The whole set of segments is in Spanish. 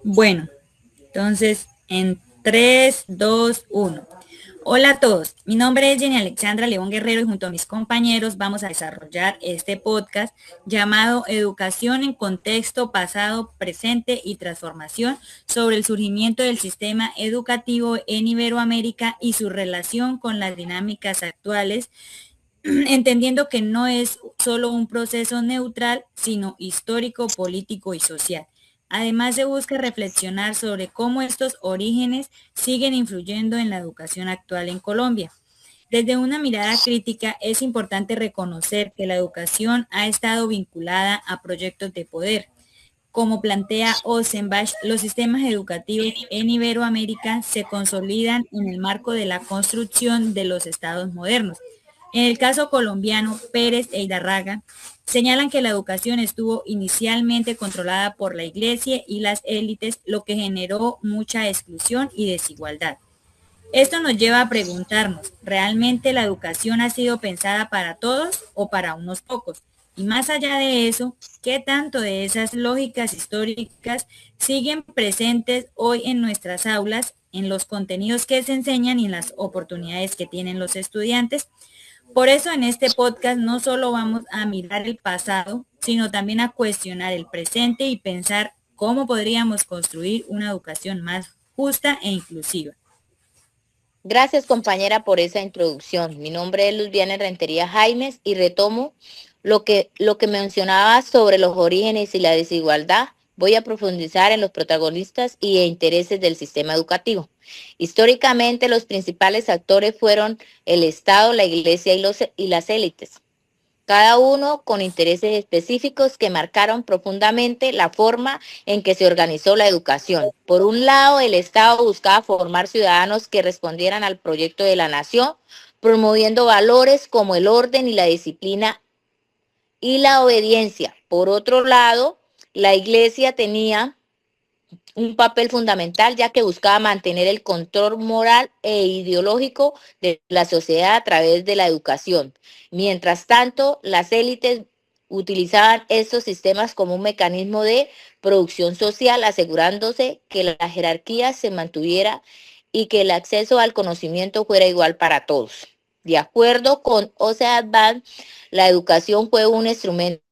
Bueno, entonces en 3, 2, 1. Hola a todos, mi nombre es Jenny Alexandra León Guerrero y junto a mis compañeros vamos a desarrollar este podcast llamado Educación en Contexto Pasado, Presente y Transformación sobre el surgimiento del sistema educativo en Iberoamérica y su relación con las dinámicas actuales, entendiendo que no es solo un proceso neutral, sino histórico, político y social. Además, se busca reflexionar sobre cómo estos orígenes siguen influyendo en la educación actual en Colombia. Desde una mirada crítica, es importante reconocer que la educación ha estado vinculada a proyectos de poder. Como plantea Ossenbach, los sistemas educativos en Iberoamérica se consolidan en el marco de la construcción de los estados modernos. En el caso colombiano, Pérez e Hidarraga señalan que la educación estuvo inicialmente controlada por la iglesia y las élites, lo que generó mucha exclusión y desigualdad. Esto nos lleva a preguntarnos, ¿realmente la educación ha sido pensada para todos o para unos pocos? Y más allá de eso, ¿qué tanto de esas lógicas históricas siguen presentes hoy en nuestras aulas, en los contenidos que se enseñan y en las oportunidades que tienen los estudiantes? Por eso en este podcast no solo vamos a mirar el pasado, sino también a cuestionar el presente y pensar cómo podríamos construir una educación más justa e inclusiva. Gracias, compañera, por esa introducción. Mi nombre es Luzviana Rentería Jaimes y retomo lo que mencionaba sobre los orígenes y la desigualdad. Voy a profundizar en los protagonistas y intereses del sistema educativo. Históricamente, los principales actores fueron el Estado, la Iglesia y las élites, cada uno con intereses específicos que marcaron profundamente la forma en que se organizó la educación. Por un lado, el Estado buscaba formar ciudadanos que respondieran al proyecto de la nación, promoviendo valores como el orden y la disciplina y la obediencia. Por otro lado, la Iglesia tenía un papel fundamental, ya que buscaba mantener el control moral e ideológico de la sociedad a través de la educación. Mientras tanto, las élites utilizaban estos sistemas como un mecanismo de producción social, asegurándose que la jerarquía se mantuviera y que el acceso al conocimiento fuera igual para todos. De acuerdo con Ocean Bank, la educación fue un instrumento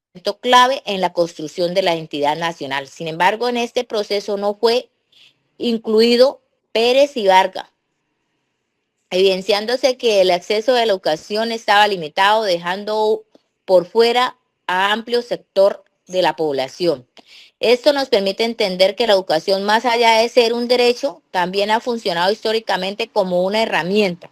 clave en la construcción de la identidad nacional. Sin embargo, en este proceso no fue incluido Pérez y Vargas, evidenciándose que el acceso a la educación estaba limitado, dejando por fuera a amplio sector de la población. Esto nos permite entender que la educación, más allá de ser un derecho, también ha funcionado históricamente como una herramienta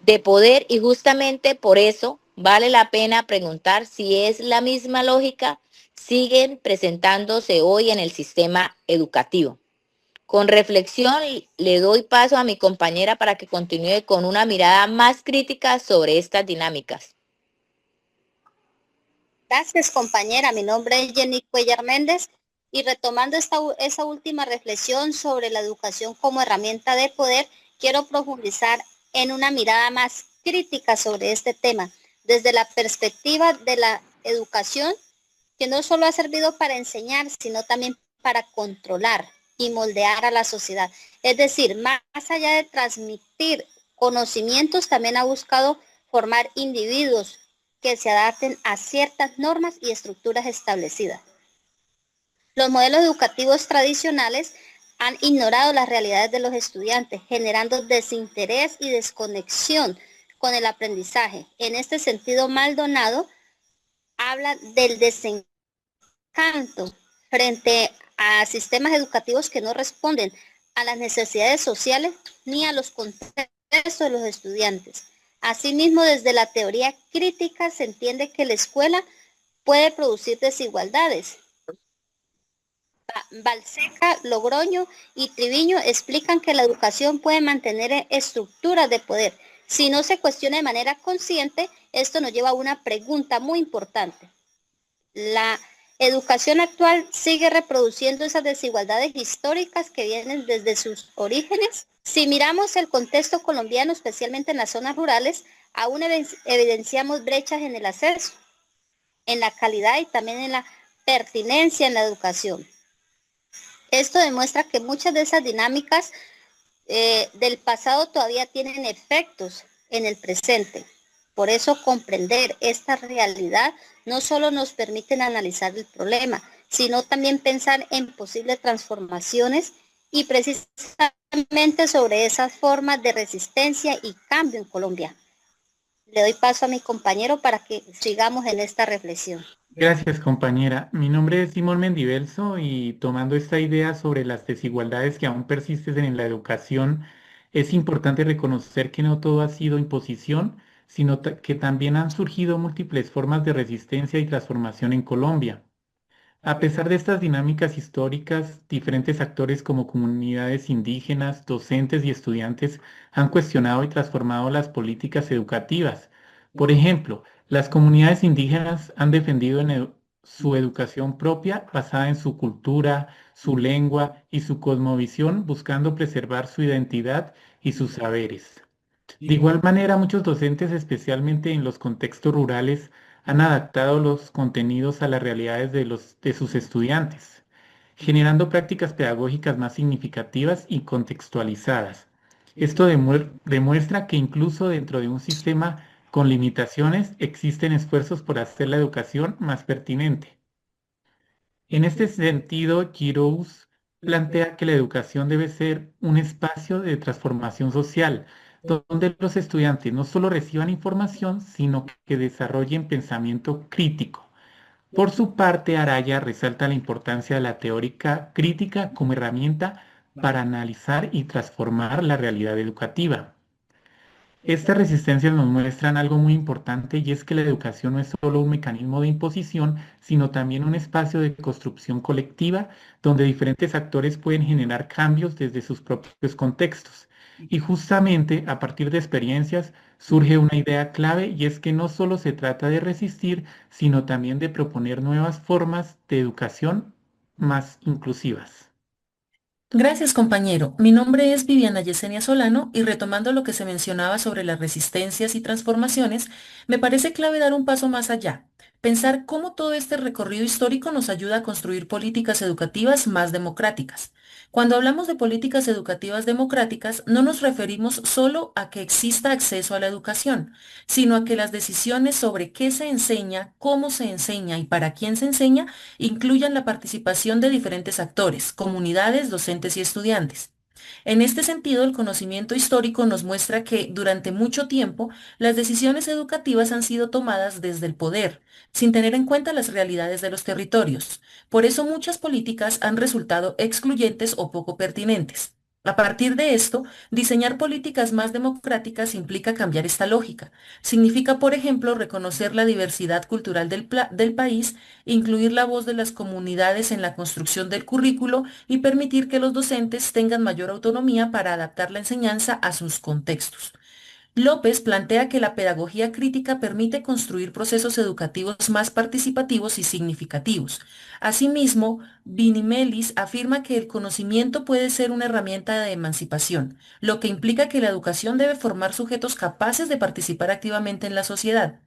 de poder y justamente por eso vale la pena preguntar si es la misma lógica siguen presentándose hoy en el sistema educativo. Con reflexión le doy paso a mi compañera para que continúe con una mirada más crítica sobre estas dinámicas. Gracias, compañera. Mi nombre es Jenny Cuellar Méndez y retomando esa última reflexión sobre la educación como herramienta de poder, quiero profundizar en una mirada más crítica sobre este tema, desde la perspectiva de la educación, que no solo ha servido para enseñar, sino también para controlar y moldear a la sociedad. Es decir, más allá de transmitir conocimientos, también ha buscado formar individuos que se adapten a ciertas normas y estructuras establecidas. Los modelos educativos tradicionales han ignorado las realidades de los estudiantes, generando desinterés y desconexión con el aprendizaje. En este sentido, Maldonado habla del desencanto frente a sistemas educativos que no responden a las necesidades sociales ni a los contextos de los estudiantes. Asimismo, desde la teoría crítica se entiende que la escuela puede producir desigualdades. Balseca, Logroño y Triviño explican que la educación puede mantener estructuras de poder. Si no se cuestiona de manera consciente, esto nos lleva a una pregunta muy importante. ¿La educación actual sigue reproduciendo esas desigualdades históricas que vienen desde sus orígenes? Si miramos el contexto colombiano, especialmente en las zonas rurales, aún evidenciamos brechas en el acceso, en la calidad y también en la pertinencia en la educación. Esto demuestra que muchas de esas dinámicas del pasado todavía tienen efectos en el presente. Por eso comprender esta realidad no solo nos permite analizar el problema, sino también pensar en posibles transformaciones y precisamente sobre esas formas de resistencia y cambio en Colombia. Le doy paso a mi compañero para que sigamos en esta reflexión. Gracias, compañera. Mi nombre es Simón Mendivelso y tomando esta idea sobre las desigualdades que aún persisten en la educación, es importante reconocer que no todo ha sido imposición, sino que también han surgido múltiples formas de resistencia y transformación en Colombia. A pesar de estas dinámicas históricas, diferentes actores como comunidades indígenas, docentes y estudiantes han cuestionado y transformado las políticas educativas. Por ejemplo, las comunidades indígenas han defendido su educación propia basada en su cultura, su lengua y su cosmovisión, buscando preservar su identidad y sus saberes. De igual manera, muchos docentes, especialmente en los contextos rurales, han adaptado los contenidos a las realidades de sus estudiantes, generando prácticas pedagógicas más significativas y contextualizadas. Esto demuestra que incluso dentro de un sistema con limitaciones existen esfuerzos por hacer la educación más pertinente. En este sentido, Giroux plantea que la educación debe ser un espacio de transformación social, donde los estudiantes no solo reciban información, sino que desarrollen pensamiento crítico. Por su parte, Araya resalta la importancia de la teórica crítica como herramienta para analizar y transformar la realidad educativa. Estas resistencias nos muestran algo muy importante y es que la educación no es solo un mecanismo de imposición, sino también un espacio de construcción colectiva donde diferentes actores pueden generar cambios desde sus propios contextos. Y justamente a partir de experiencias surge una idea clave y es que no solo se trata de resistir, sino también de proponer nuevas formas de educación más inclusivas. Gracias, compañero. Mi nombre es Viviana Yesenia Solano y retomando lo que se mencionaba sobre las resistencias y transformaciones, me parece clave dar un paso más allá, pensar cómo todo este recorrido histórico nos ayuda a construir políticas educativas más democráticas. Cuando hablamos de políticas educativas democráticas, no nos referimos solo a que exista acceso a la educación, sino a que las decisiones sobre qué se enseña, cómo se enseña y para quién se enseña incluyan la participación de diferentes actores, comunidades, docentes y estudiantes. En este sentido, el conocimiento histórico nos muestra que durante mucho tiempo las decisiones educativas han sido tomadas desde el poder, sin tener en cuenta las realidades de los territorios. Por eso muchas políticas han resultado excluyentes o poco pertinentes. A partir de esto, diseñar políticas más democráticas implica cambiar esta lógica. Significa, por ejemplo, reconocer la diversidad cultural del país, incluir la voz de las comunidades en la construcción del currículo y permitir que los docentes tengan mayor autonomía para adaptar la enseñanza a sus contextos. López plantea que la pedagogía crítica permite construir procesos educativos más participativos y significativos. Asimismo, Vinimelis afirma que el conocimiento puede ser una herramienta de emancipación, lo que implica que la educación debe formar sujetos capaces de participar activamente en la sociedad.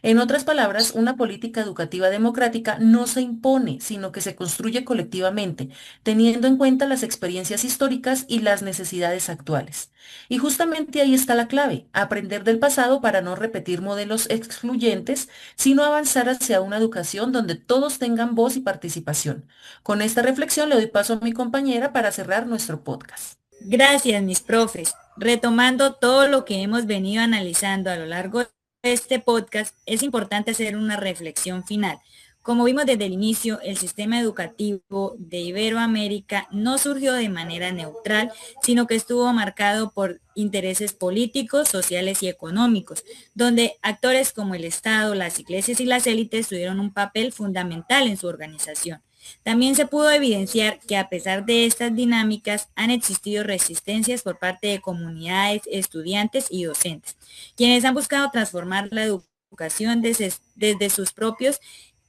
En otras palabras, una política educativa democrática no se impone, sino que se construye colectivamente, teniendo en cuenta las experiencias históricas y las necesidades actuales. Y justamente ahí está la clave, aprender del pasado para no repetir modelos excluyentes, sino avanzar hacia una educación donde todos tengan voz y participación. Con esta reflexión le doy paso a mi compañera para cerrar nuestro podcast. Gracias, mis profes. Retomando todo lo que hemos venido analizando a lo largo de este podcast, es importante hacer una reflexión final. Como vimos desde el inicio, el sistema educativo de Iberoamérica no surgió de manera neutral, sino que estuvo marcado por intereses políticos, sociales y económicos, donde actores como el Estado, las iglesias y las élites tuvieron un papel fundamental en su organización. También se pudo evidenciar que a pesar de estas dinámicas han existido resistencias por parte de comunidades, estudiantes y docentes, quienes han buscado transformar la educación desde sus propios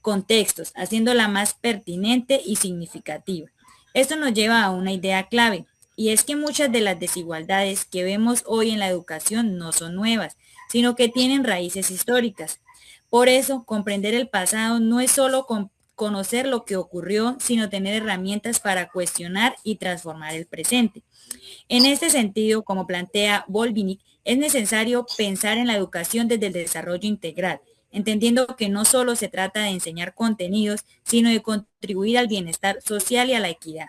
contextos, haciéndola más pertinente y significativa. Esto nos lleva a una idea clave, y es que muchas de las desigualdades que vemos hoy en la educación no son nuevas, sino que tienen raíces históricas. Por eso, comprender el pasado no es solo conocer lo que ocurrió, sino tener herramientas para cuestionar y transformar el presente. En este sentido, como plantea Volvinic, es necesario pensar en la educación desde el desarrollo integral, entendiendo que no solo se trata de enseñar contenidos, sino de contribuir al bienestar social y a la equidad.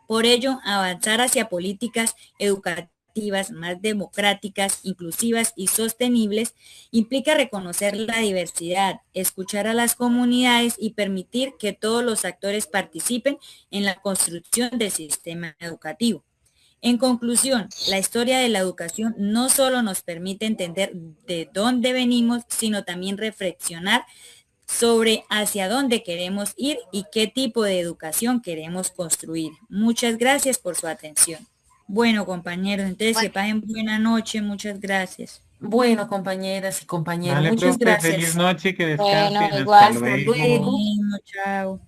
Por ello, avanzar hacia políticas educativas más democráticas, inclusivas y sostenibles implica reconocer la diversidad, escuchar a las comunidades y permitir que todos los actores participen en la construcción del sistema educativo. En conclusión, la historia de la educación no solo nos permite entender de dónde venimos, sino también reflexionar sobre hacia dónde queremos ir y qué tipo de educación queremos construir. Muchas gracias por su atención. Bueno, compañeros, entonces que pasen buena noche. Muchas gracias. Bueno, compañeras y compañeros, Vale, muchas profe, feliz gracias. noche, que Bueno, descansen. Hasta igual. Hasta luego. luego. Bueno, chao.